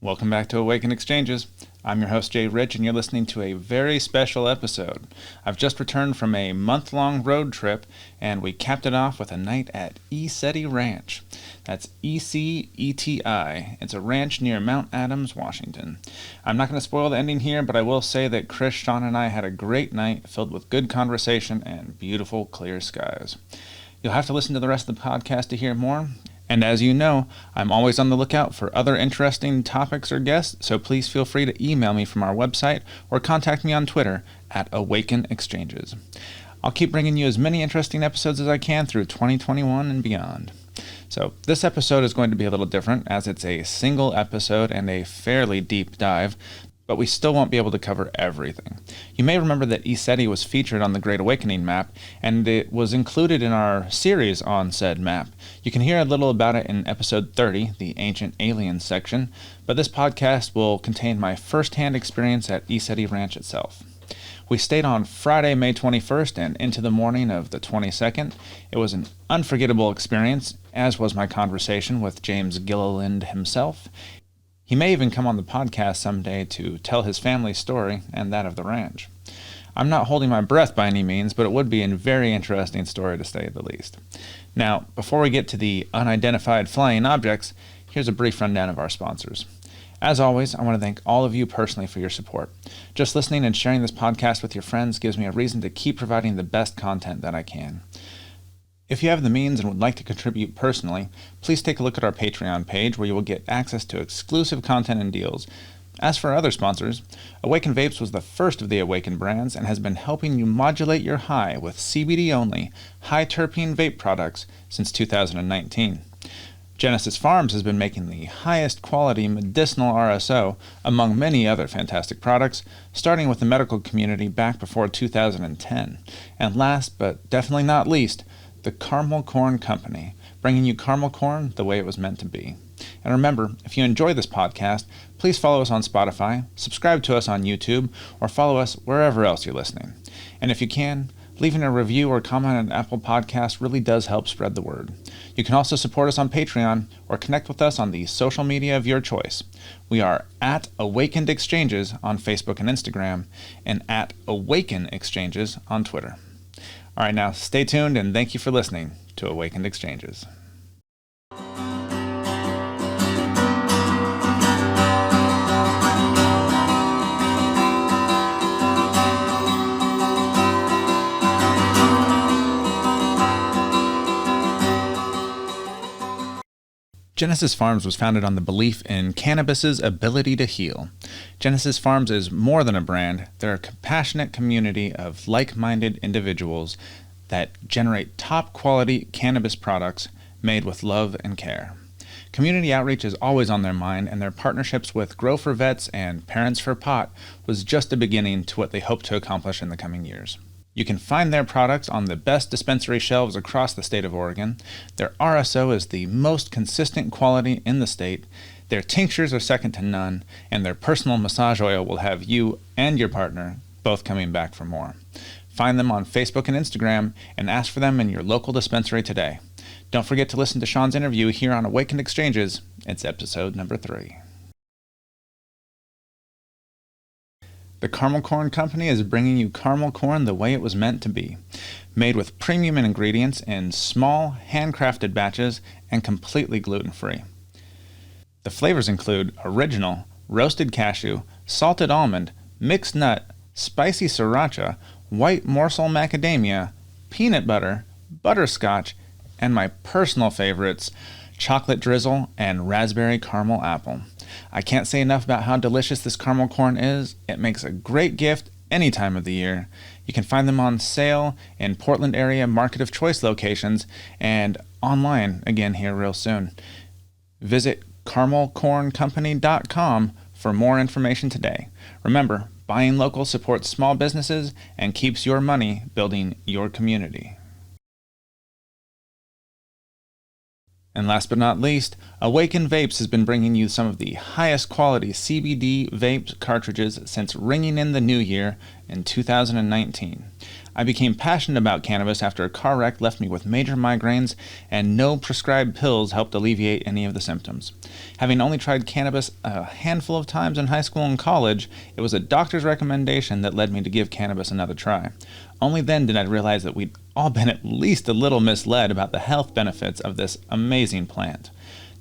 Welcome back to Awakened Exchanges. I'm your host, Jay Rich, and you're listening to a very special episode. I've just returned from a month-long road trip, and we capped it off with a night at ECETI Ranch. That's ECETI. It's a ranch near Mount Adams, Washington. I'm not going to spoil the ending here, but I will say that Chris, Sean, and I had a great night filled with good conversation and beautiful, clear skies. You'll have to listen to the rest of the podcast to hear more. And as you know, I'm always on the lookout for other interesting topics or guests, so please feel free to email me from our website or contact me on Twitter at Awakened Exchanges. I'll keep bringing you as many interesting episodes as I can through 2021 and beyond. So this episode is going to be a little different, as it's a single episode and a fairly deep dive, but we still won't be able to cover everything. You may remember that ECETI was featured on the Great Awakening map, and it was included in our series on said map. You can hear a little about it in episode 30, the Ancient Aliens section, but this podcast will contain my first-hand experience at ECETI Ranch itself. We stayed on Friday, May 21st, and into the morning of the 22nd. It was an unforgettable experience, as was my conversation with James Gilliland himself. He may even come on the podcast someday to tell his family's story and that of the ranch. I'm not holding my breath by any means, but it would be a very interesting story to say the least. Now, before we get to the unidentified flying objects, here's a brief rundown of our sponsors. As always, I want to thank all of you personally for your support. Just listening and sharing this podcast with your friends gives me a reason to keep providing the best content that I can. If you have the means and would like to contribute personally, please take a look at our Patreon page where you will get access to exclusive content and deals. As for other sponsors, Awakened Vapes was the first of the Awakened brands and has been helping you modulate your high with CBD-only, high-terpene vape products since 2019. Genesis Pharms has been making the highest quality medicinal RSO among many other fantastic products, starting with the medical community back before 2010. And last but definitely not least, the Caramel Corn Company, bringing you caramel corn the way it was meant to be. And remember, if you enjoy this podcast, please follow us on Spotify, subscribe to us on YouTube, or follow us wherever else you're listening. And if you can, leaving a review or comment on Apple Podcasts really does help spread the word. You can also support us on Patreon or connect with us on the social media of your choice. We are at Awakened Exchanges on Facebook and Instagram, and at Awaken Exchanges on Twitter. All right, now stay tuned and thank you for listening to Awakened Exchanges. Genesis Pharms was founded on the belief in cannabis's ability to heal. Genesis Pharms is more than a brand. They're a compassionate community of like-minded individuals that generate top-quality cannabis products made with love and care. Community outreach is always on their mind, and their partnerships with Grow for Vets and Parents for Pot was just a beginning to what they hope to accomplish in the coming years. You can find their products on the best dispensary shelves across the state of Oregon. Their RSO is the most consistent quality in the state. Their tinctures are second to none, and their personal massage oil will have you and your partner both coming back for more. Find them on Facebook and Instagram and ask for them in your local dispensary today. Don't forget to listen to Sean's interview here on Awakened Exchanges. It's episode number 3. The Caramel Corn Company is bringing you caramel corn the way it was meant to be, made with premium ingredients in small, handcrafted batches and completely gluten-free. The flavors include original, roasted cashew, salted almond, mixed nut, spicy sriracha, white morsel macadamia, peanut butter, butterscotch, and my personal favorites, chocolate drizzle and raspberry caramel apple. I can't say enough about how delicious this caramel corn is. It makes a great gift any time of the year. You can find them on sale in Portland area Market of Choice locations and online again here real soon. Visit caramelcorncompany.com for more information today. Remember, buying local supports small businesses and keeps your money building your community. And last but not least, Awakened Vapes has been bringing you some of the highest quality CBD vape cartridges since ringing in the new year in 2019. I became passionate about cannabis after a car wreck left me with major migraines, and no prescribed pills helped alleviate any of the symptoms. Having only tried cannabis a handful of times in high school and college, it was a doctor's recommendation that led me to give cannabis another try. Only then did I realize that we'd all been at least a little misled about the health benefits of this amazing plant.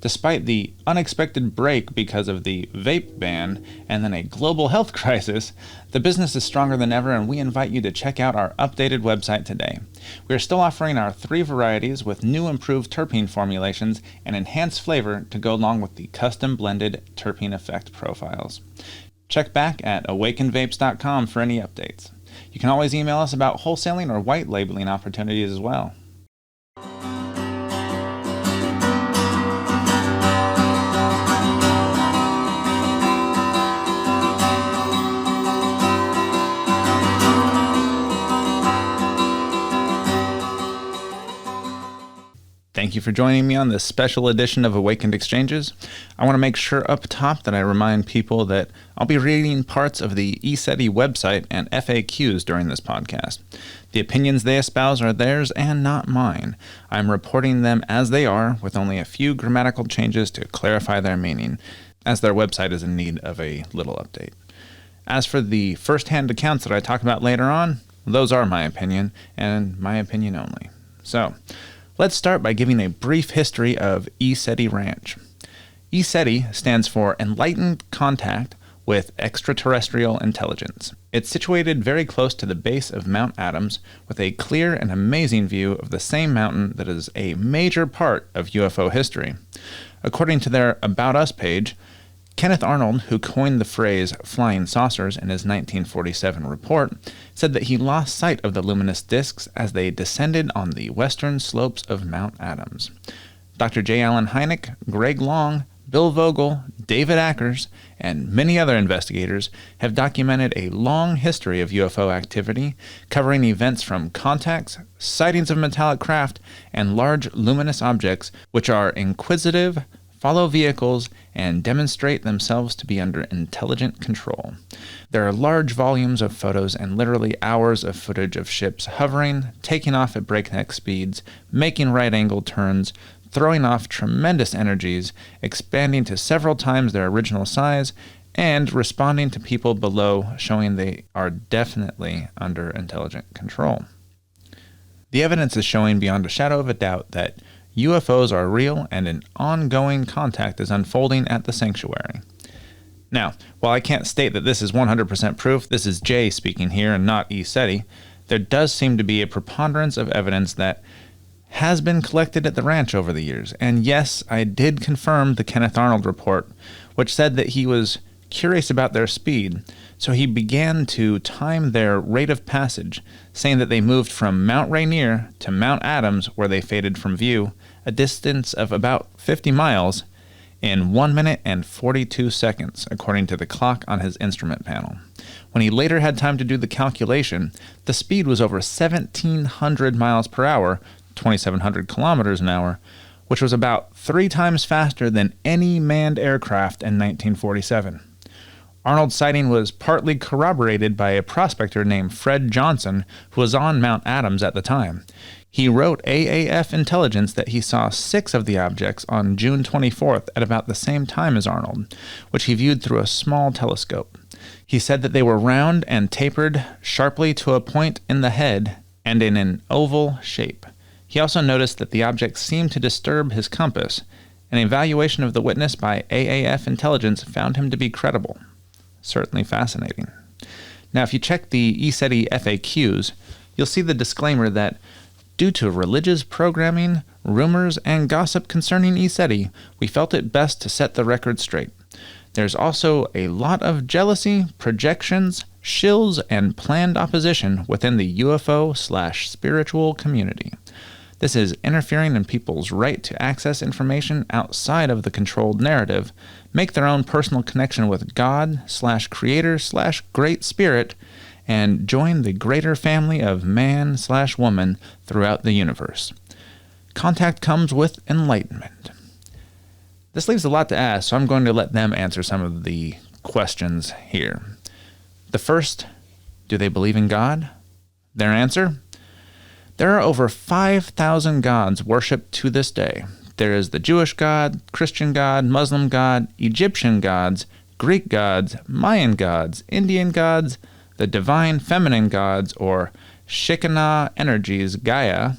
Despite the unexpected break because of the vape ban and then a global health crisis, the business is stronger than ever, and we invite you to check out our updated website today. We are still offering our 3 varieties with new improved terpene formulations and enhanced flavor to go along with the custom blended terpene effect profiles. Check back at awakenedvapes.com for any updates. You can always email us about wholesaling or white labeling opportunities as well. Thank you for joining me on this special edition of Awakened Exchanges. I want to make sure up top that I remind people that I'll be reading parts of the ECETI website and FAQs during this podcast. The opinions they espouse are theirs and not mine. I'm reporting them as they are, with only a few grammatical changes to clarify their meaning, as their website is in need of a little update. As for the first-hand accounts that I talk about later on, those are my opinion, and my opinion only. So, let's start by giving a brief history of ECETI Ranch. ECETI stands for Enlightened Contact with Extraterrestrial Intelligence. It's situated very close to the base of Mount Adams, with a clear and amazing view of the same mountain that is a major part of UFO history. According to their About Us page, Kenneth Arnold, who coined the phrase flying saucers in his 1947 report, said that he lost sight of the luminous disks as they descended on the western slopes of Mount Adams. Dr. J. Allen Hynek, Greg Long, Bill Vogel, David Ackers, and many other investigators have documented a long history of UFO activity, covering events from contacts, sightings of metallic craft, and large luminous objects which are inquisitive, follow vehicles, and demonstrate themselves to be under intelligent control. There are large volumes of photos and literally hours of footage of ships hovering, taking off at breakneck speeds, making right-angle turns, throwing off tremendous energies, expanding to several times their original size, and responding to people below, showing they are definitely under intelligent control. The evidence is showing beyond a shadow of a doubt that UFOs are real, and an ongoing contact is unfolding at the sanctuary. Now, while I can't state that this is 100% proof, this is Jay speaking here and not ECETI, there does seem to be a preponderance of evidence that has been collected at the ranch over the years. And yes, I did confirm the Kenneth Arnold report, which said that he was curious about their speed, so he began to time their rate of passage, saying that they moved from Mount Rainier to Mount Adams, where they faded from view, a distance of about 50 miles, in 1 minute and 42 seconds, according to the clock on his instrument panel. When he later had time to do the calculation, the speed was over 1,700 miles per hour, 2,700 kilometers an hour, which was about 3 times faster than any manned aircraft in 1947. Arnold's sighting was partly corroborated by a prospector named Fred Johnson, who was on Mount Adams at the time. He wrote AAF Intelligence that he saw 6 of the objects on June 24th at about the same time as Arnold, which he viewed through a small telescope. He said that they were round and tapered sharply to a point in the head and in an oval shape. He also noticed that the objects seemed to disturb his compass. An evaluation of the witness by AAF Intelligence found him to be credible. Certainly fascinating. Now, if you check the ECETI FAQs, you'll see the disclaimer that due to religious programming, rumors, and gossip concerning ECETI, we felt it best to set the record straight. There's also a lot of jealousy, projections, shills, and planned opposition within the UFO/spiritual community. This is interfering in people's right to access information outside of the controlled narrative, make their own personal connection with God/Creator/Great Spirit, and join the greater family of man/woman throughout the universe. Contact comes with enlightenment. This leaves a lot to ask, so I'm going to let them answer some of the questions here. The first Do they believe in God? Their answer? There are over 5,000 gods worshipped to this day. There is the Jewish God, Christian God, Muslim God, Egyptian gods, Greek gods, Mayan gods, Indian gods, the divine feminine gods, or Shekinah energies, Gaia,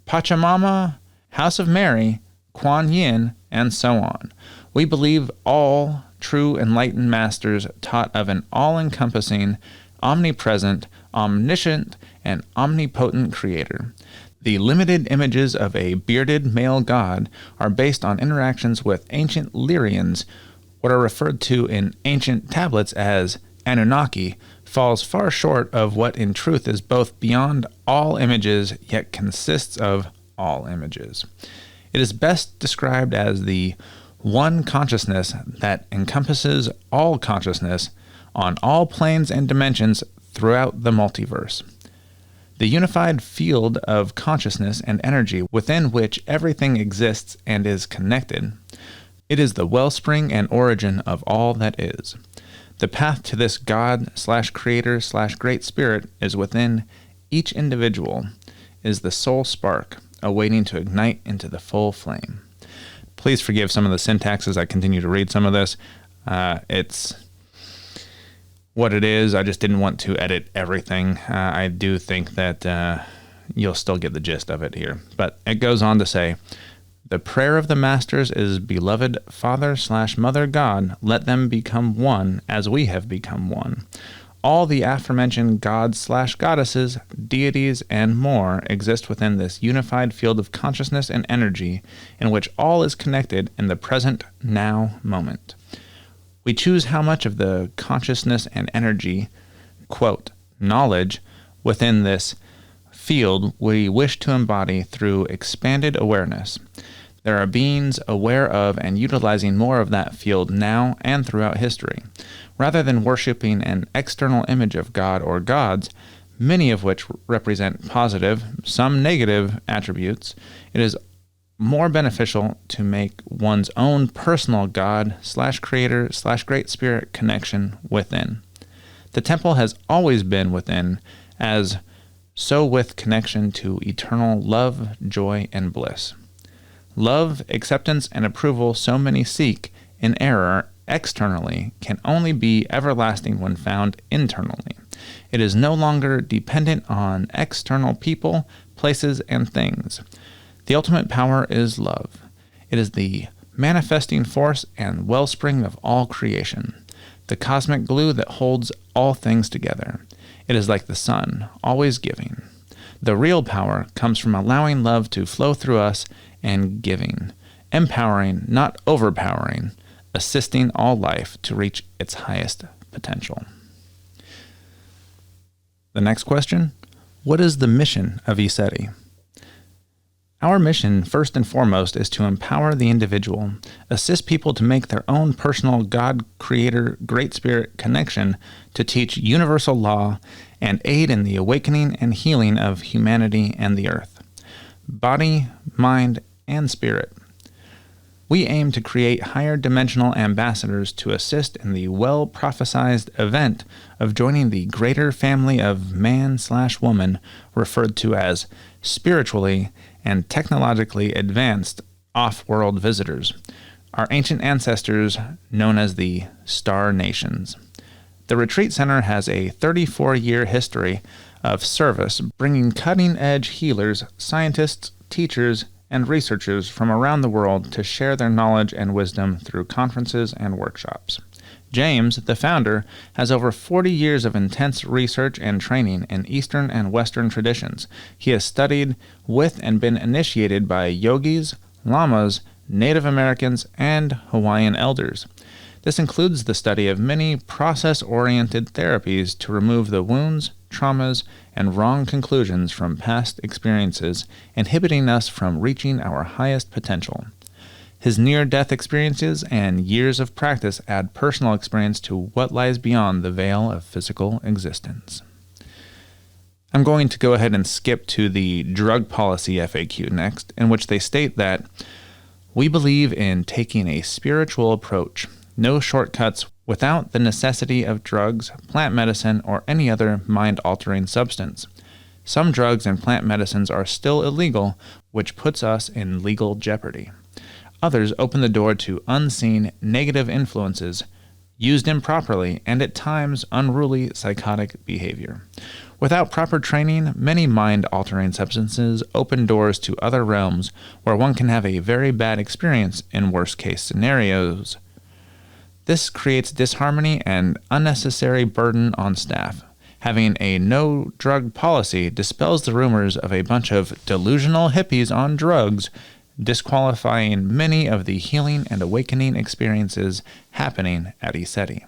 Pachamama, House of Mary, Kuan Yin, and so on. We believe all true enlightened masters taught of an all-encompassing, omnipresent, omniscient, and omnipotent creator. The limited images of a bearded male god are based on interactions with ancient Lyrians. What are referred to in ancient tablets as Anunnaki falls far short of what in truth is both beyond all images yet consists of all images. It is best described as the one consciousness that encompasses all consciousness on all planes and dimensions throughout the multiverse. The unified field of consciousness and energy within which everything exists and is connected. It is the wellspring and origin of all that is. The path to this God/Creator/Great Spirit is within each individual, is the soul spark, awaiting to ignite into the full flame. Please forgive some of the syntax as I continue to read some of this. It's what it is. I just didn't want to edit everything. I do think that you'll still get the gist of it here. But it goes on to say, the prayer of the masters is, beloved Father/Mother God, let them become one as we have become one. All the aforementioned gods/goddesses, deities, and more exist within this unified field of consciousness and energy in which all is connected in the present now moment. We choose how much of the consciousness and energy, quote, knowledge, within this field we wish to embody through expanded awareness. There are beings aware of and utilizing more of that field now and throughout history. Rather than worshiping an external image of God or gods, many of which represent positive, some negative attributes, it is more beneficial to make one's own personal God/Creator/Great Spirit connection within. The temple has always been within, as so with connection to eternal love, joy, and bliss. Love, acceptance, and approval so many seek in error externally can only be everlasting when found internally. It is no longer dependent on external people, places, and things. The ultimate power is love. It is the manifesting force and wellspring of all creation, the cosmic glue that holds all things together. It is like the sun, always giving. The real power comes from allowing love to flow through us and giving, empowering, not overpowering, assisting all life to reach its highest potential. The next question, what is the mission of ECETI? Our mission, first and foremost, is to empower the individual, assist people to make their own personal God, Creator, Great Spirit connection, to teach universal law, and aid in the awakening and healing of humanity and the earth, body, mind, and spirit. We aim to create higher dimensional ambassadors to assist in the well-prophesized event of joining the greater family of man/woman, referred to as spiritually and technologically advanced off-world visitors, our ancient ancestors known as the Star Nations. The Retreat Center has a 34-year history of service, bringing cutting-edge healers, scientists, teachers, and researchers from around the world to share their knowledge and wisdom through conferences and workshops. James, the founder, has over 40 years of intense research and training in Eastern and Western traditions. He has studied with and been initiated by yogis, lamas, Native Americans, and Hawaiian elders. This includes the study of many process-oriented therapies to remove the wounds, traumas, and wrong conclusions from past experiences, inhibiting us from reaching our highest potential. His near-death experiences and years of practice add personal experience to what lies beyond the veil of physical existence. I'm going to go ahead and skip to the drug policy FAQ next, in which they state that we believe in taking a spiritual approach, no shortcuts without the necessity of drugs, plant medicine, or any other mind-altering substance. Some drugs and plant medicines are still illegal, which puts us in legal jeopardy. Others open the door to unseen negative influences, used improperly, and at times unruly psychotic behavior. Without proper training, many mind-altering substances open doors to other realms where one can have a very bad experience in worst-case scenarios. This creates disharmony and unnecessary burden on staff. Having a no-drug policy dispels the rumors of a bunch of delusional hippies on drugs, disqualifying many of the healing and awakening experiences happening at ECETI.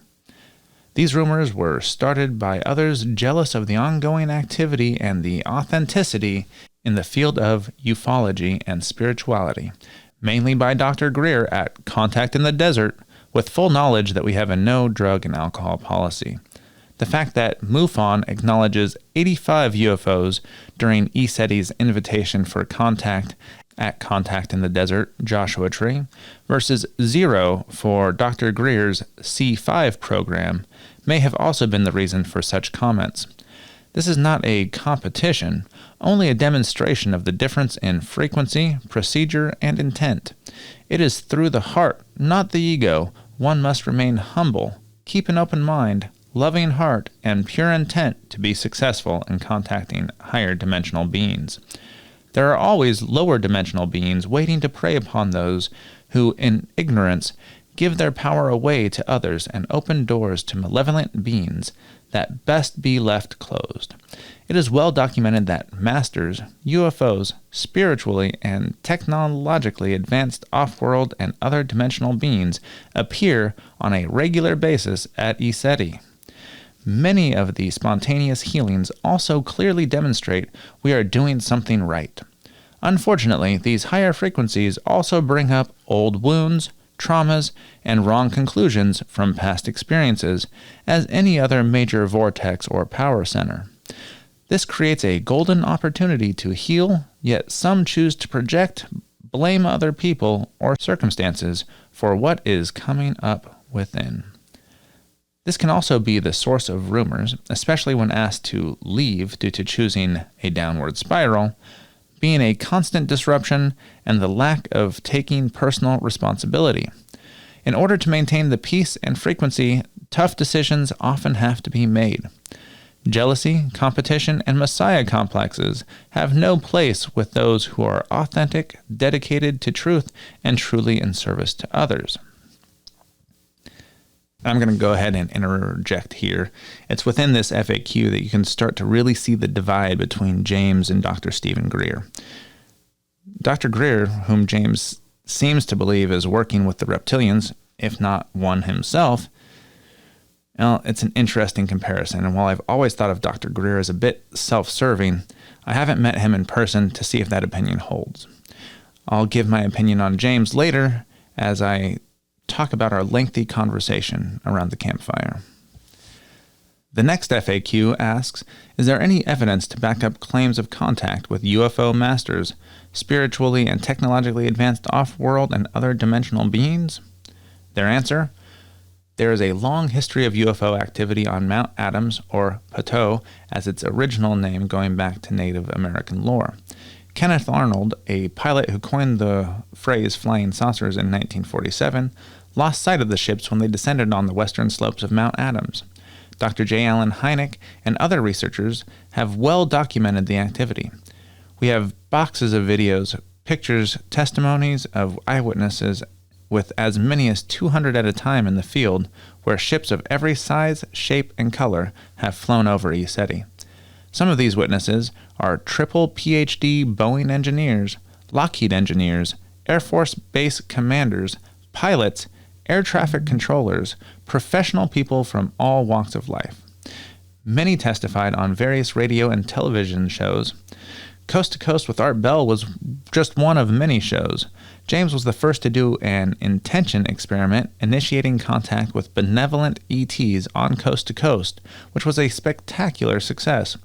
These rumors were started by others jealous of the ongoing activity and the authenticity in the field of ufology and spirituality, mainly by Dr. Greer at Contact in the Desert, with full knowledge that we have a no drug and alcohol policy. The fact that MUFON acknowledges 85 UFOs during ECETI's invitation for contact at Contact in the Desert Joshua Tree versus 0 for Dr. Greer's C5 program may have also been the reason for such comments. This is not a competition, only a demonstration of the difference in frequency, procedure, and intent. It is through the heart, not the ego. One must remain humble, keep an open mind, loving heart, and pure intent to be successful in contacting higher dimensional beings. There are always lower dimensional beings waiting to prey upon those who, in ignorance, give their power away to others and open doors to malevolent beings that best be left closed. It is well documented that masters, UFOs, spiritually and technologically advanced off-world and other dimensional beings appear on a regular basis at ECETI. Many of the spontaneous healings also clearly demonstrate we are doing something right. Unfortunately, these higher frequencies also bring up old wounds, traumas, and wrong conclusions from past experiences, as any other major vortex or power center. This creates a golden opportunity to heal, yet some choose to project, blame other people or circumstances for what is coming up within. This can also be the source of rumors, especially when asked to leave due to choosing a downward spiral, being a constant disruption, and the lack of taking personal responsibility. In order to maintain the peace and frequency, tough decisions often have to be made. Jealousy, competition, and messiah complexes have no place with those who are authentic, dedicated to truth, and truly in service to others. I'm going to go ahead and interject here. It's within this FAQ that you can start to really see the divide between James and Dr. Stephen Greer. Dr. Greer, whom James seems to believe is working with the reptilians, if not one himself, well, it's an interesting comparison, and while I've always thought of Dr. Greer as a bit self-serving, I haven't met him in person to see if that opinion holds. I'll give my opinion on James later as I talk about our lengthy conversation around the campfire. The next FAQ asks, is there any evidence to back up claims of contact with UFO masters, spiritually and technologically advanced off-world and other dimensional beings? Their answer, there is a long history of UFO activity on Mount Adams, or Poteau, as its original name going back to Native American lore. Kenneth Arnold, a pilot who coined the phrase flying saucers in 1947, lost sight of the ships when they descended on the western slopes of Mount Adams. Dr. J. Allen Hynek and other researchers have well documented the activity. We have boxes of videos, pictures, testimonies of eyewitnesses with as many as 200 at a time in the field, where ships of every size, shape, and color have flown over ECETI. Some of these witnesses are triple PhD Boeing engineers, Lockheed engineers, Air Force Base commanders, pilots, air traffic controllers, professional people from all walks of life. Many testified on various radio and television shows. Coast to Coast with Art Bell was just one of many shows. James was the first to do an intention experiment initiating contact with benevolent ETs on Coast to Coast, which was a spectacular success.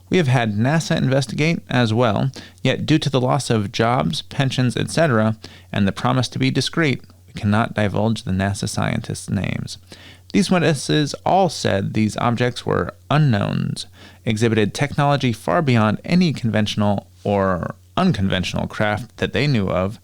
We have had NASA investigate as well, yet due to the loss of jobs, pensions, etc., and the promise to be discreet, We cannot divulge the NASA scientists' names. These witnesses all said these objects were unknowns, exhibited technology far beyond any conventional or unconventional craft that they knew of,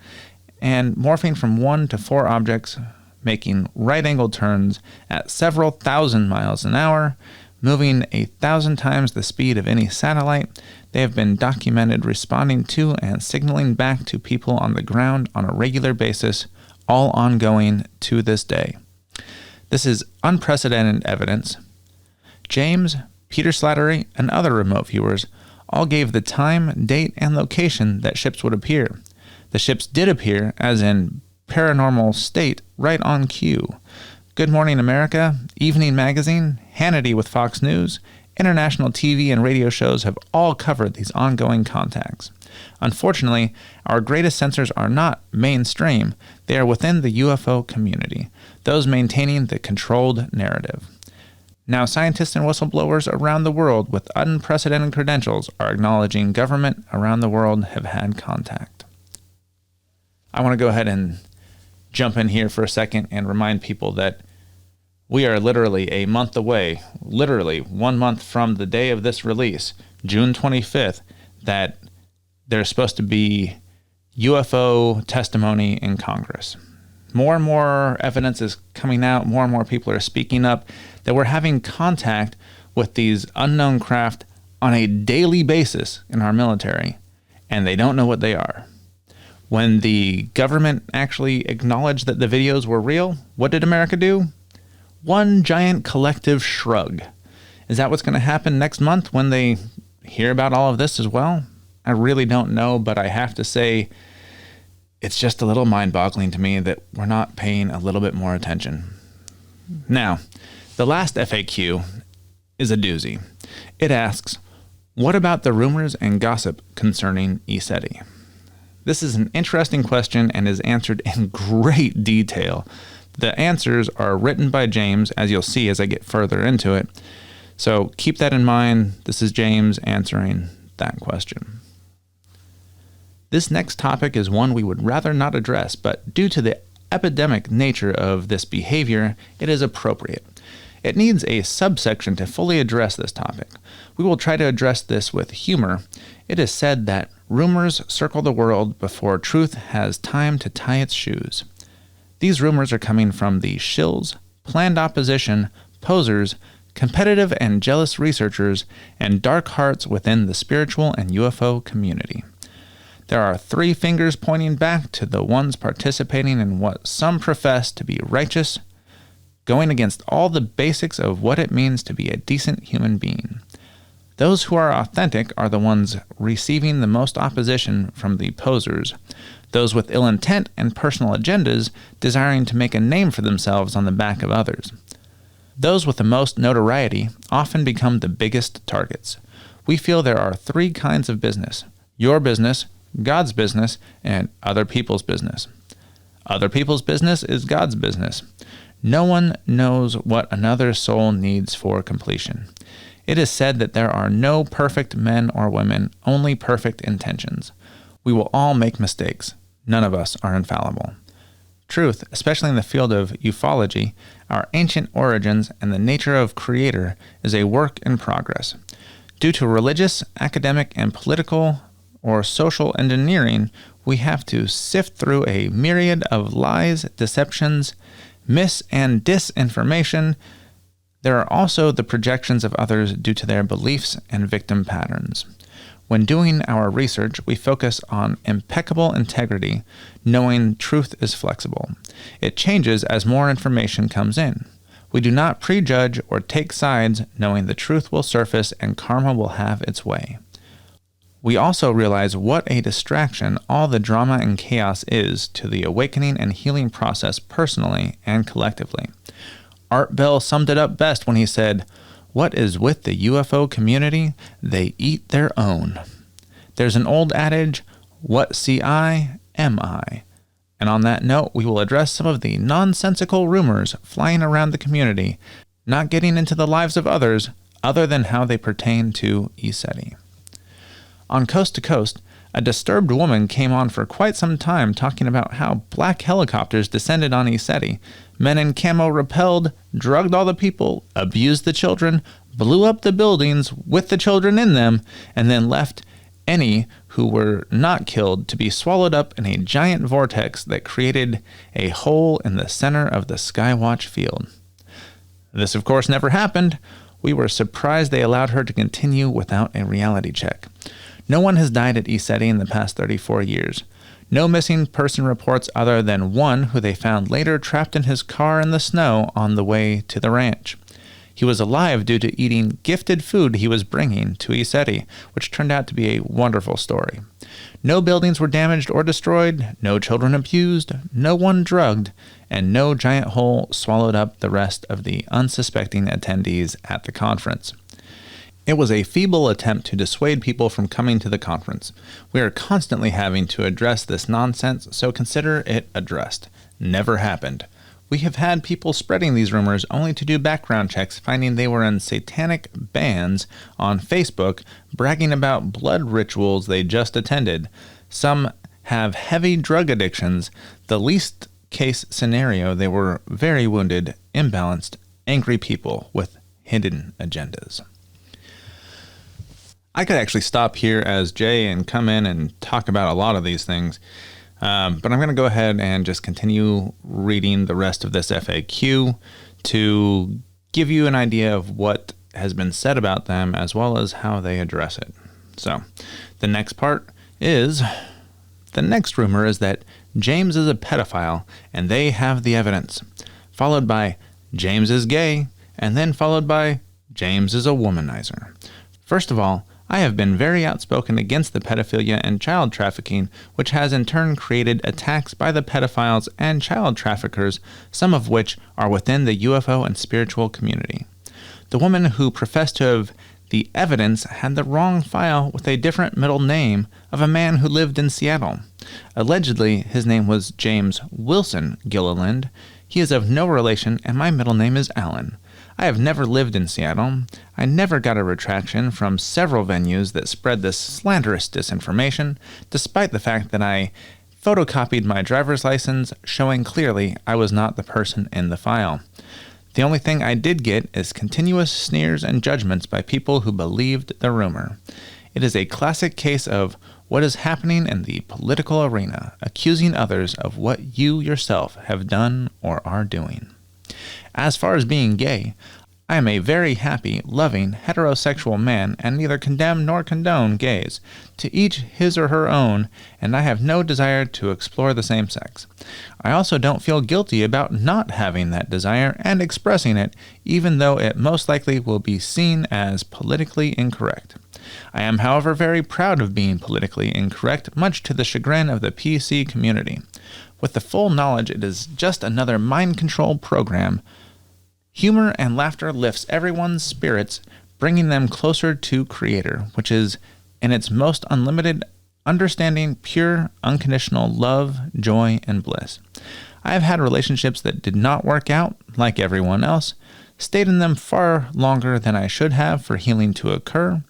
and morphing from 1 to 4 objects, making right-angled turns at several thousand miles an hour, moving 1,000 times the speed of any satellite. They have been documented responding to and signaling back to people on the ground on a regular basis, all ongoing to this day. This is unprecedented evidence. James, Peter Slattery, and other remote viewers all gave the time, date, and location that ships would appear. The ships did appear, as in paranormal state, right on cue. Good Morning America, Evening Magazine, Hannity with Fox News, international TV and radio shows have all covered these ongoing contacts. Unfortunately, our greatest censors are not mainstream. They are within the UFO community, those maintaining the controlled narrative. Now, scientists and whistleblowers around the world with unprecedented credentials are acknowledging government around the world have had contact. I want to go ahead and jump in here for a second and remind people that we are literally a month away, literally 1 month from the day of this release, June 25th, that there's supposed to be UFO testimony in Congress. More and more evidence is coming out, more and more people are speaking up that we're having contact with these unknown craft on a daily basis in our military, and they don't know what they are. When the government actually acknowledged that the videos were real, what did America do? One giant collective shrug. Is that what's going to happen next month when they hear about all of this as well? I really don't know, but I have to say it's just a little mind-boggling to me that we're not paying a little bit more attention. Now, the last FAQ is a doozy. It asks, what about the rumors and gossip concerning ECETI? This is an interesting question and is answered in great detail. The answers are written by James, as you'll see as I get further into it. So keep that in mind. This is James answering that question. This next topic is one we would rather not address, but due to the epidemic nature of this behavior, it is appropriate. It needs a subsection to fully address this topic. We will try to address this with humor. It is said that rumors circle the world before truth has time to tie its shoes. These rumors are coming from the shills, planned opposition, posers, competitive and jealous researchers, and dark hearts within the spiritual and UFO community. There are 3 fingers pointing back to the ones participating in what some profess to be righteous, going against all the basics of what it means to be a decent human being. Those who are authentic are the ones receiving the most opposition from the posers, those with ill intent and personal agendas desiring to make a name for themselves on the back of others. Those with the most notoriety often become the biggest targets. We feel there are 3 kinds of business: your business, God's business, and other people's business. Other people's business is God's business. No one knows what another soul needs for completion. It is said that there are no perfect men or women, only perfect intentions. We will all make mistakes. None of us are infallible. Truth, especially in the field of ufology, our ancient origins, and the nature of Creator, is a work in progress. Due to religious, academic, and political or social engineering, we have to sift through a myriad of lies, deceptions, mis- and disinformation. There are also the projections of others due to their beliefs and victim patterns. When doing our research, we focus on impeccable integrity, knowing truth is flexible. It changes as more information comes in. We do not prejudge or take sides, knowing the truth will surface and karma will have its way. We also realize what a distraction all the drama and chaos is to the awakening and healing process personally and collectively. Art Bell summed it up best when he said, "What is with the UFO community? They eat their own." There's an old adage, "What see I, am I." And on that note, we will address some of the nonsensical rumors flying around the community, not getting into the lives of others other than how they pertain to ECETI. On Coast to Coast, A disturbed woman came on for quite some time talking about how black helicopters descended on ECETI, men in camo repelled, drugged all the people, abused the children, blew up the buildings with the children in them, and then left any who were not killed to be swallowed up in a giant vortex that created a hole in the center of the Skywatch field. This, of course, never happened. We were surprised they allowed her to continue without a reality check. No one has died at ECETI in the past 34 years. No missing person reports other than one who they found later trapped in his car in the snow on the way to the ranch. He was alive due to eating gifted food he was bringing to ECETI, which turned out to be a wonderful story. No buildings were damaged or destroyed, no children abused, no one drugged, and no giant hole swallowed up the rest of the unsuspecting attendees at the conference. It was a feeble attempt to dissuade people from coming to the conference. We are constantly having to address this nonsense, so consider it addressed. Never happened. We have had people spreading these rumors only to do background checks, finding they were in satanic bands on Facebook, bragging about blood rituals they just attended. Some have heavy drug addictions. The least case scenario, they were very wounded, imbalanced, angry people with hidden agendas. I could actually stop here as Jay and come in and talk about a lot of these things, but I'm going to go ahead and just continue reading the rest of this FAQ to give you an idea of what has been said about them as well as how they address it. So the next part is, the next rumor is that James is a pedophile and they have the evidence, followed by James is gay, and then followed by James is a womanizer. First of all, I have been very outspoken against the pedophilia and child trafficking, which has in turn created attacks by the pedophiles and child traffickers, some of which are within the UFO and spiritual community. The woman who professed to have the evidence had the wrong file with a different middle name of a man who lived in Seattle. Allegedly, his name was James Wilson Gilliland. He is of no relation, and my middle name is Alan. I have never lived in Seattle. I never got a retraction from several venues that spread this slanderous disinformation, despite the fact that I photocopied my driver's license showing clearly I was not the person in the file. The only thing I did get is continuous sneers and judgments by people who believed the rumor. It is a classic case of what is happening in the political arena, accusing others of what you yourself have done or are doing. As far as being gay, I am a very happy, loving, heterosexual man and neither condemn nor condone gays. To each his or her own, and I have no desire to explore the same sex. I also don't feel guilty about not having that desire and expressing it, even though it most likely will be seen as politically incorrect. I am, however, very proud of being politically incorrect, much to the chagrin of the PC community. With the full knowledge it is just another mind control program, humor and laughter lifts everyone's spirits, bringing them closer to Creator, which is, in its most unlimited understanding, pure, unconditional love, joy, and bliss. I have had relationships that did not work out, like everyone else, stayed in them far longer than I should have for healing to occur.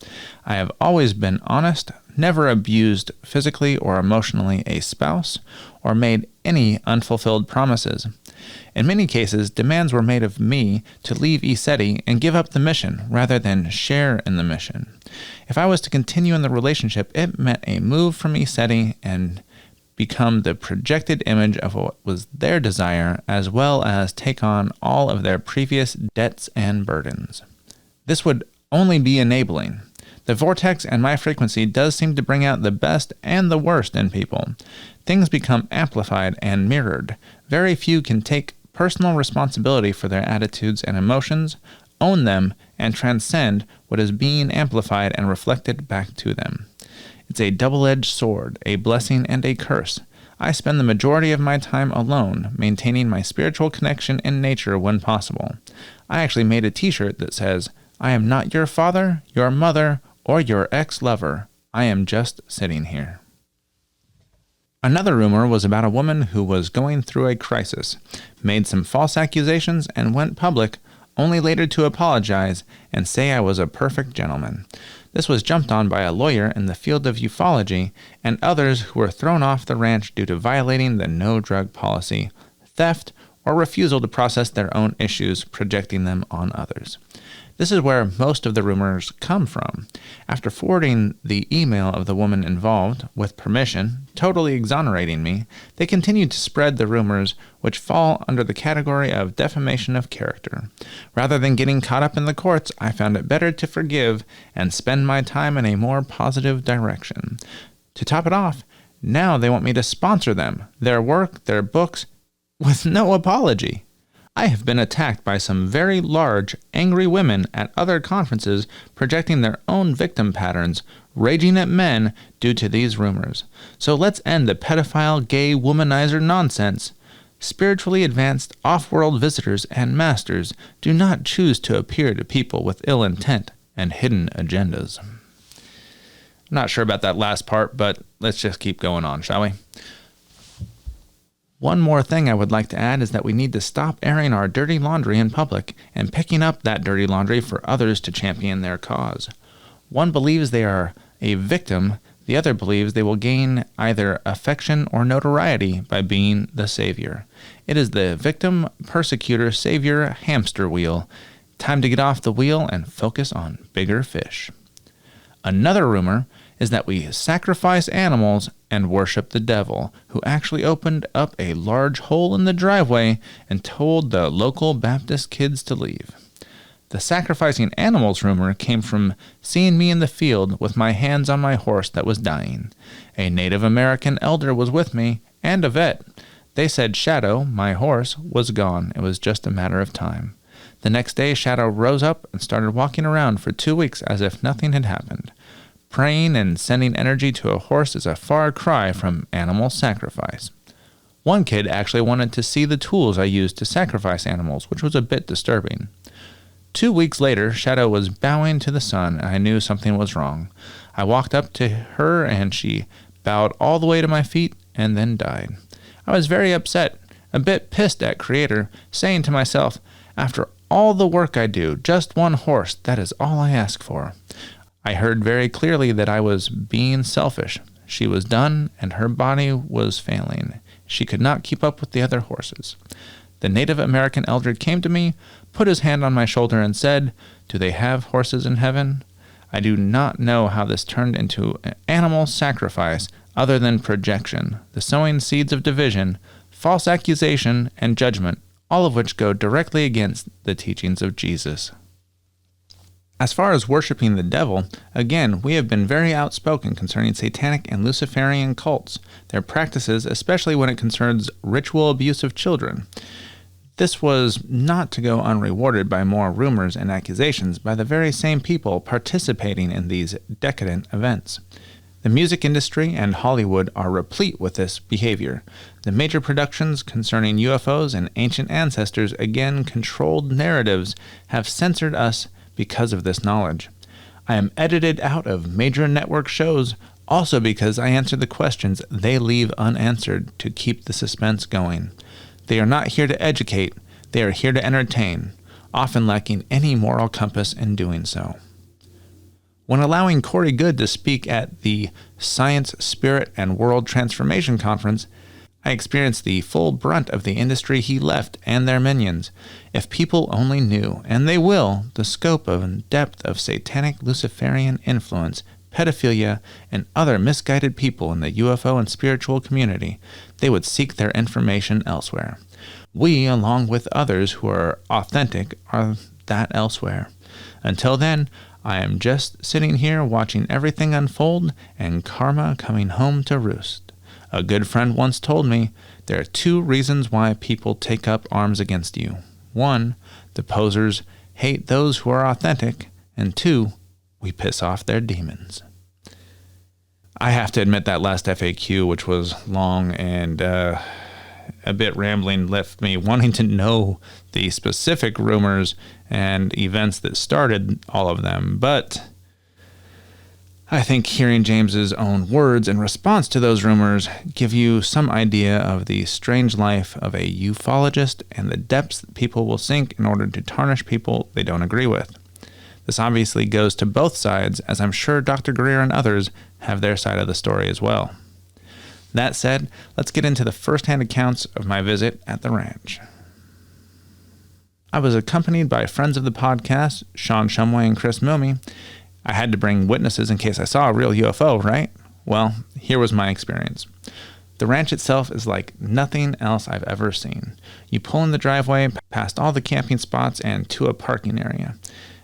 I have always been honest, never abused physically or emotionally a spouse, or made any unfulfilled promises. In many cases, demands were made of me to leave ECETI and give up the mission rather than share in the mission. If I was to continue in the relationship, it meant a move from ECETI and become the projected image of what was their desire, as well as take on all of their previous debts and burdens. This would only be enabling. The vortex and my frequency does seem to bring out the best and the worst in people. Things become amplified and mirrored. Very few can take personal responsibility for their attitudes and emotions, own them, and transcend what is being amplified and reflected back to them. It's a double-edged sword, a blessing and a curse. I spend the majority of my time alone, maintaining my spiritual connection in nature when possible. I actually made a t-shirt that says, "I am not your father, your mother, or your ex-lover. I am just sitting here." Another rumor was about a woman who was going through a crisis, made some false accusations, and went public, only later to apologize and say I was a perfect gentleman. This was jumped on by a lawyer in the field of ufology and others who were thrown off the ranch due to violating the no-drug policy, theft, or refusal to process their own issues, projecting them on others. This is where most of the rumors come from. After forwarding the email of the woman involved, with permission, totally exonerating me, they continued to spread the rumors which fall under the category of defamation of character. Rather than getting caught up in the courts, I found it better to forgive and spend my time in a more positive direction. To top it off, now they want me to sponsor them, their work, their books, with no apology. I have been attacked by some very large, angry women at other conferences projecting their own victim patterns, raging at men due to these rumors. So let's end the pedophile, gay, womanizer nonsense. Spiritually advanced, off-world visitors and masters do not choose to appear to people with ill intent and hidden agendas. I'm not sure about that last part, but let's just keep going on, shall we? One more thing I would like to add is that we need to stop airing our dirty laundry in public and picking up that dirty laundry for others to champion their cause. One believes they are a victim, the other believes they will gain either affection or notoriety by being the savior. It is the victim, persecutor, savior hamster wheel. Time to get off the wheel and focus on bigger fish. Another rumor is that we sacrifice animals and worship the devil, who actually opened up a large hole in the driveway and told the local Baptist kids to leave. The sacrificing animals rumor came from seeing me in the field with my hands on my horse that was dying. A Native American elder was with me, and a vet. They said Shadow, my horse, was gone. It was just a matter of time. The next day, Shadow rose up and started walking around for 2 weeks as if nothing had happened. Praying and sending energy to a horse is a far cry from animal sacrifice. One kid actually wanted to see the tools I used to sacrifice animals, which was a bit disturbing. 2 weeks later, Shadow was bowing to the sun, and I knew something was wrong. I walked up to her, and she bowed all the way to my feet and then died. I was very upset, a bit pissed at Creator, saying to myself, after all the work I do, just one horse, that is all I ask for. I heard very clearly that I was being selfish. She was done, and her body was failing. She could not keep up with the other horses. The Native American elder came to me, put his hand on my shoulder, and said, "Do they have horses in heaven?" I do not know how this turned into an animal sacrifice other than projection, the sowing seeds of division, false accusation, and judgment, all of which go directly against the teachings of Jesus. As far as worshiping the devil, again, we have been very outspoken concerning satanic and Luciferian cults, their practices, especially when it concerns ritual abuse of children. This was not to go unrewarded by more rumors and accusations by the very same people participating in these decadent events. The music industry and Hollywood are replete with this behavior. The major productions concerning UFOs and ancient ancestors, again controlled narratives, have censored us because of this knowledge. I am edited out of major network shows also because I answer the questions they leave unanswered to keep the suspense going. They are not here to educate, they are here to entertain, often lacking any moral compass in doing so. When allowing Corey Goode to speak at the Science, Spirit, and World Transformation Conference, I experienced the full brunt of the industry he left and their minions. If people only knew, and they will, the scope and depth of satanic Luciferian influence, pedophilia, and other misguided people in the UFO and spiritual community, they would seek their information elsewhere. We, along with others who are authentic, are that elsewhere. Until then, I am just sitting here watching everything unfold and karma coming home to roost. A good friend once told me, there are 2 reasons why people take up arms against you. 1, the posers hate those who are authentic, and 2, we piss off their demons. I have to admit that last FAQ, which was long and a bit rambling, left me wanting to know the specific rumors, and events that started all of them. But I think hearing James's own words in response to those rumors give you some idea of the strange life of a ufologist and the depths that people will sink in order to tarnish people they don't agree with. This obviously goes to both sides, as I'm sure Dr. Greer and others have their side of the story as well. That said, let's get into the first-hand accounts of my visit at the ranch. I was accompanied by friends of the podcast, Sean Shumway and Chris Milmy. I had to bring witnesses in case I saw a real UFO, right? Well, here was my experience. The ranch itself is like nothing else I've ever seen. You pull in the driveway, past all the camping spots, and to a parking area.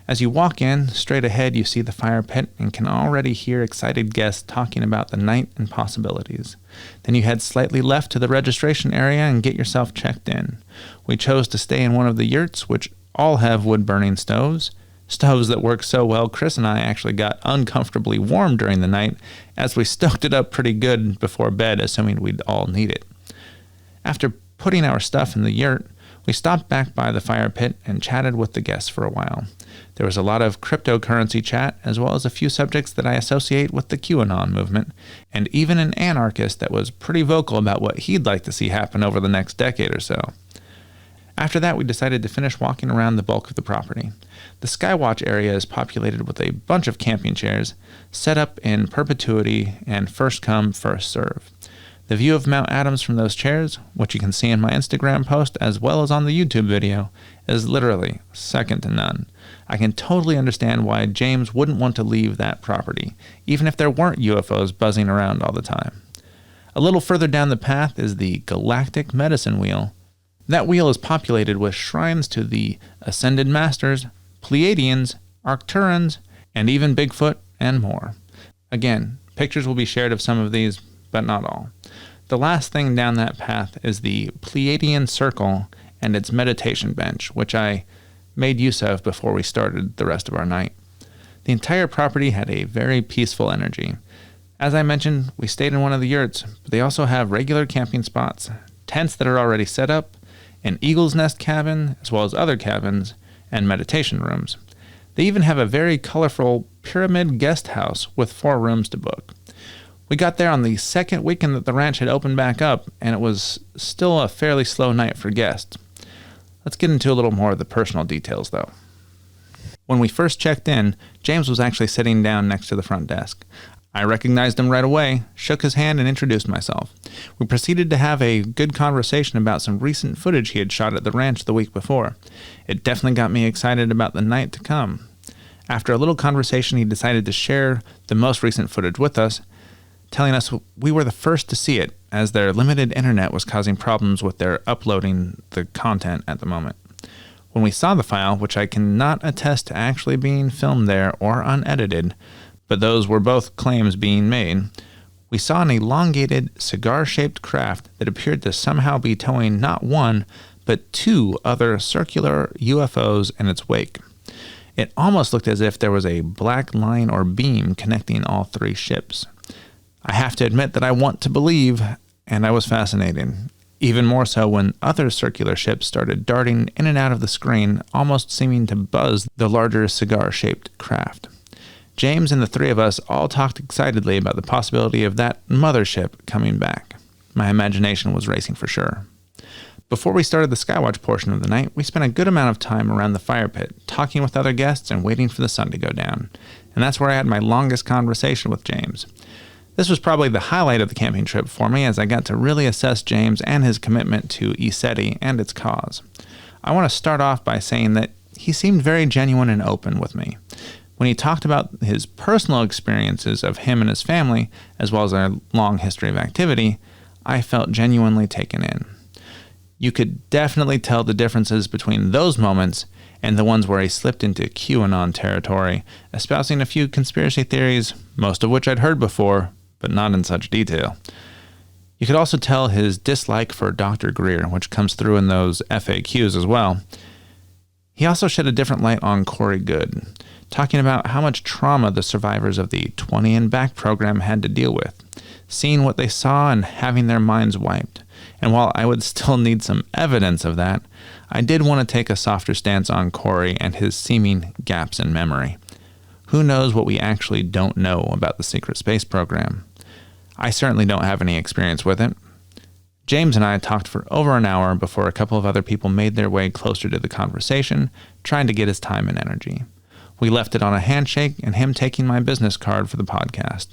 As you walk in, straight ahead you see the fire pit and can already hear excited guests talking about the night and possibilities. Then you head slightly left to the registration area and get yourself checked in. We chose to stay in one of the yurts, which all have wood-burning stoves. Stoves that work so well, Chris and I actually got uncomfortably warm during the night as we stoked it up pretty good before bed, assuming we'd all need it. After putting our stuff in the yurt, we stopped back by the fire pit and chatted with the guests for a while. There was a lot of cryptocurrency chat, as well as a few subjects that I associate with the QAnon movement, and even an anarchist that was pretty vocal about what he'd like to see happen over the next decade or so. After that, we decided to finish walking around the bulk of the property. The Skywatch area is populated with a bunch of camping chairs, set up in perpetuity and first come, first serve. The view of Mount Adams from those chairs, which you can see in my Instagram post as well as on the YouTube video, is literally second to none. I can totally understand why James wouldn't want to leave that property, even if there weren't UFOs buzzing around all the time. A little further down the path is the Galactic Medicine Wheel. That wheel is populated with shrines to the Ascended Masters, Pleiadians, Arcturans, and even Bigfoot and more. Again, pictures will be shared of some of these, but not all. The last thing down that path is the Pleiadian Circle and its meditation bench, which I made use of before we started the rest of our night. The entire property had a very peaceful energy. As I mentioned, we stayed in one of the yurts, but they also have regular camping spots, tents that are already set up, an eagle's nest cabin, as well as other cabins, and meditation rooms. They even have a very colorful pyramid guest house with 4 rooms to book. We got there on the second weekend that the ranch had opened back up, and it was still a fairly slow night for guests. Let's get into a little more of the personal details, though. When we first checked in, James was actually sitting down next to the front desk. I recognized him right away, shook his hand, and introduced myself. We proceeded to have a good conversation about some recent footage he had shot at the ranch the week before. It definitely got me excited about the night to come. After a little conversation, he decided to share the most recent footage with us, telling us we were the first to see it, as their limited internet was causing problems with their uploading the content at the moment. When we saw the file, which I cannot attest to actually being filmed there or unedited, but those were both claims being made, we saw an elongated, cigar-shaped craft that appeared to somehow be towing not one, but 2 other circular UFOs in its wake. It almost looked as if there was a black line or beam connecting all 3 ships. I have to admit that I want to believe, and I was fascinated. Even more so when other circular ships started darting in and out of the screen, almost seeming to buzz the larger cigar-shaped craft. James and the 3 of us all talked excitedly about the possibility of that mothership coming back. My imagination was racing for sure. Before we started the Skywatch portion of the night, we spent a good amount of time around the fire pit, talking with other guests and waiting for the sun to go down. And that's where I had my longest conversation with James. This was probably the highlight of the camping trip for me, as I got to really assess James and his commitment to ECETI and its cause. I want to start off by saying that he seemed very genuine and open with me. When he talked about his personal experiences of him and his family, as well as our long history of activity, I felt genuinely taken in. You could definitely tell the differences between those moments and the ones where he slipped into QAnon territory, espousing a few conspiracy theories, most of which I'd heard before, but not in such detail. You could also tell his dislike for Dr. Greer, which comes through in those FAQs as well. He also shed a different light on Corey Goode, talking about how much trauma the survivors of the 20 and Back program had to deal with, seeing what they saw and having their minds wiped. And while I would still need some evidence of that, I did want to take a softer stance on Corey and his seeming gaps in memory. who knows what we actually don't know about the secret space program? I certainly don't have any experience with it. James and I talked for over an hour before a couple of other people made their way closer to the conversation, trying to get his time and energy. We left it on a handshake and him taking my business card for the podcast.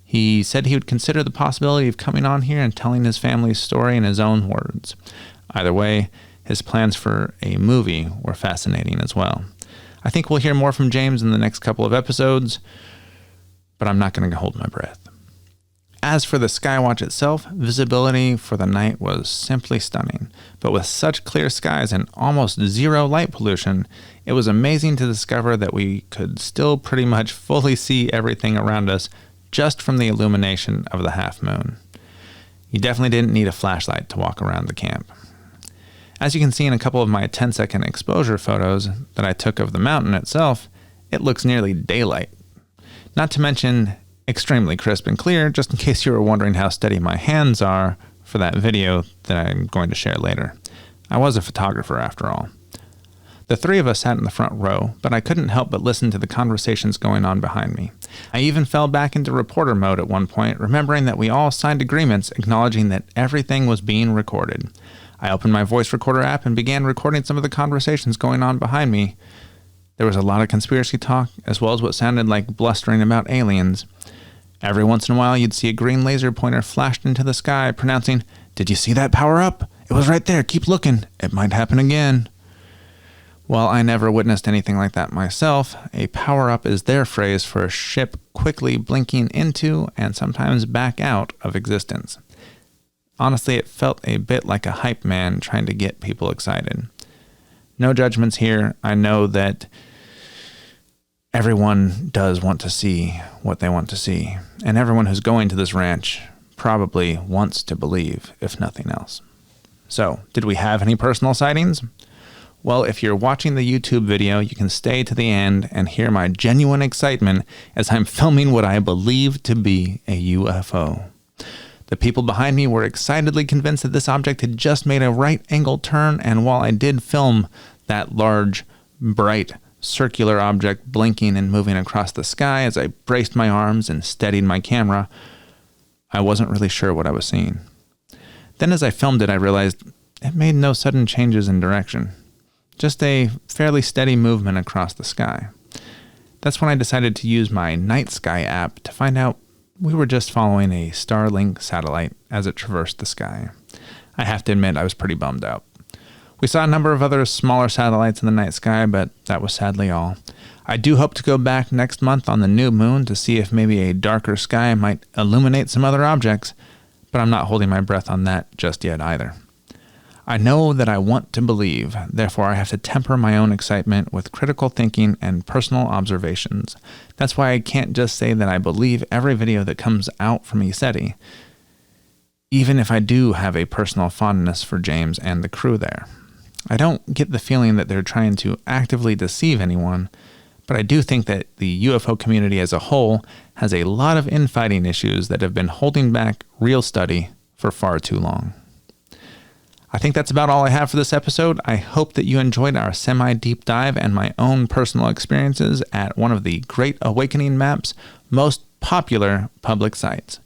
He said he would consider the possibility of coming on here and telling his family's story in his own words. Either way, his plans for a movie were fascinating as well. I think we'll hear more from James in the next couple of episodes, but I'm not going to hold my breath. As for the Skywatch itself, visibility for the night was simply stunning. But with such clear skies and almost zero light pollution, it was amazing to discover that we could still pretty much fully see everything around us just from the illumination of the half moon. You definitely didn't need a flashlight to walk around the camp. As you can see in a couple of my 10-second exposure photos that I took of the mountain itself, it looks nearly daylight. Not to mention extremely crisp and clear, just in case you were wondering how steady my hands are for that video that I'm going to share later. I was a photographer after all. The three of us sat in the front row, but I couldn't help but listen to the conversations going on behind me. I even fell back into reporter mode at one point, remembering that we all signed agreements acknowledging that everything was being recorded. I opened my voice recorder app and began recording some of the conversations going on behind me. There was a lot of conspiracy talk, as well as what sounded like blustering about aliens. Every once in a while, you'd see a green laser pointer flashed into the sky, pronouncing, "Did you see that power up? It was right there. Keep looking. It might happen again." While I never witnessed anything like that myself, a power-up is their phrase for a ship quickly blinking into and sometimes back out of existence. Honestly, it felt a bit like a hype man trying to get people excited. No judgments here. I know that everyone does want to see what they want to see, and everyone who's going to this ranch probably wants to believe, if nothing else. So, did we have any personal sightings? Well, if you're watching the YouTube video, you can stay to the end and hear my genuine excitement as I'm filming what I believe to be a UFO. The people behind me were excitedly convinced that this object had just made a right-angle turn, and while I did film that large, bright, circular object blinking and moving across the sky as I braced my arms and steadied my camera, I wasn't really sure what I was seeing. Then as I filmed it, I realized it made no sudden changes in direction. Just a fairly steady movement across the sky. That's when I decided to use my Night Sky app to find out we were just following a Starlink satellite as it traversed the sky. I have to admit I was pretty bummed out. We saw a number of other smaller satellites in the night sky, but that was sadly all. I do hope to go back next month on the new moon to see if maybe a darker sky might illuminate some other objects, but I'm not holding my breath on that just yet either. I know that I want to believe, therefore I have to temper my own excitement with critical thinking and personal observations. That's why I can't just say that I believe every video that comes out from ECETI, even if I do have a personal fondness for James and the crew there. I don't get the feeling that they're trying to actively deceive anyone, but I do think that the UFO community as a whole has a lot of infighting issues that have been holding back real study for far too long. I think that's about all I have for this episode. I hope that you enjoyed our semi-deep dive and my own personal experiences at one of the Great Awakening Map's most popular public sites.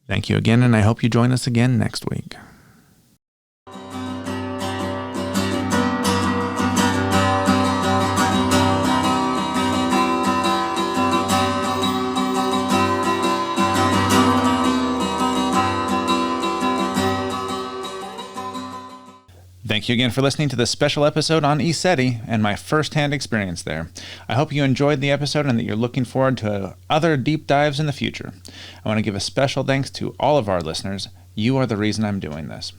Thank you again, and I hope you join us again next week. Thank you again for listening to this special episode on ECETI and my first-hand experience there. I hope you enjoyed the episode and that you're looking forward to other deep dives in the future. I want to give a special thanks to all of our listeners. You are the reason I'm doing this.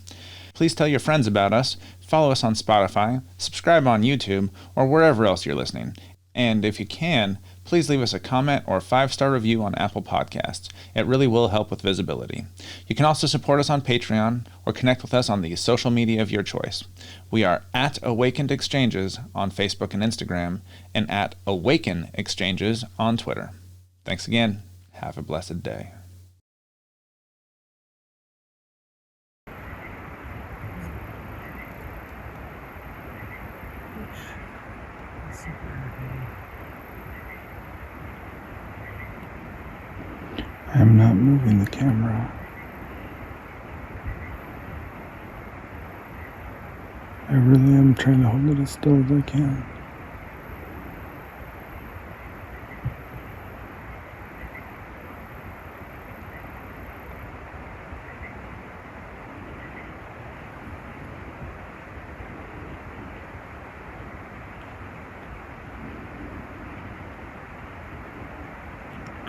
Please tell your friends about us, follow us on Spotify, subscribe on YouTube, or wherever else you're listening. And if you can, please leave us a comment or 5-star review on Apple Podcasts. It really will help with visibility. You can also support us on Patreon or connect with us on the social media of your choice. We are at Awakened Exchanges on Facebook and Instagram and at Awaken Exchanges on Twitter. Thanks again. Have a blessed day. I'm not moving the camera. I really am trying to hold it as still as I can.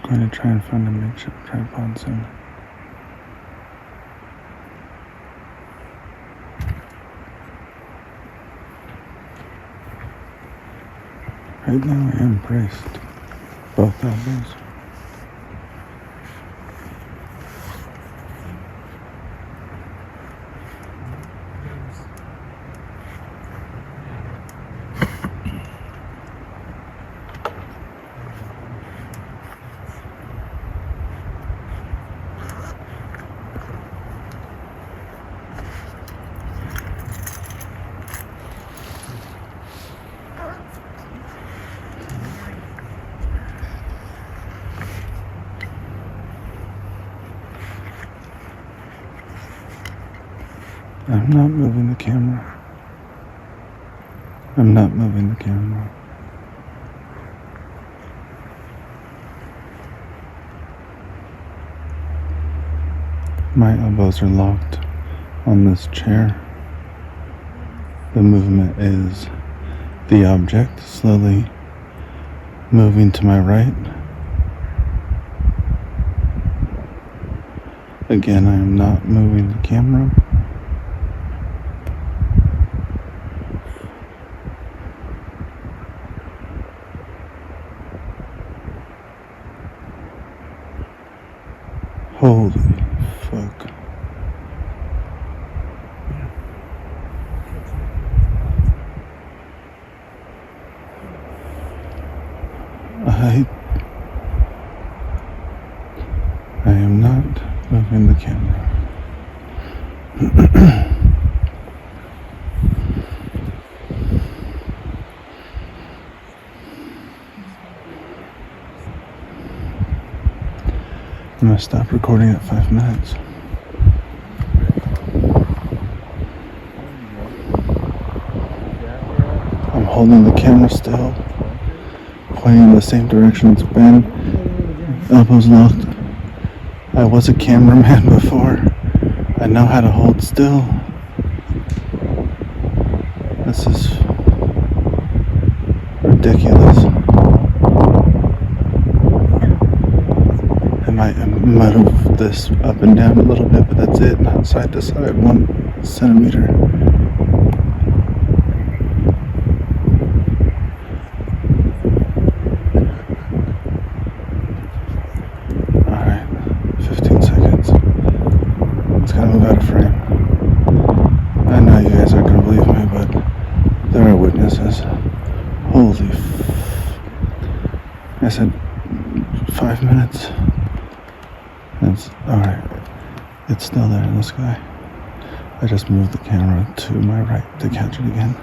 I'm going to try and find a makeshift tripod soon. Right now I am braced, both elbows. I'm not moving the camera. I'm not moving the camera. My elbows are locked on this chair. The movement is the object slowly moving to my right. Again, I am not moving the camera. Holy fuck. I am not moving the camera. I'm going to stop recording at 5 minutes. I'm holding the camera still, pointing in the same direction it's been, elbows locked. I was a cameraman before. I know how to hold still. This is ridiculous. I might move this up and down a little bit, but that's it. Not side to side, 1 centimeter. Alright, 15 seconds. It's gonna move out of frame. I know you guys aren't gonna believe me, but there are witnesses. Holy I said 5 minutes. It's alright. It's still there in the sky. I just moved the camera to my right to catch it again.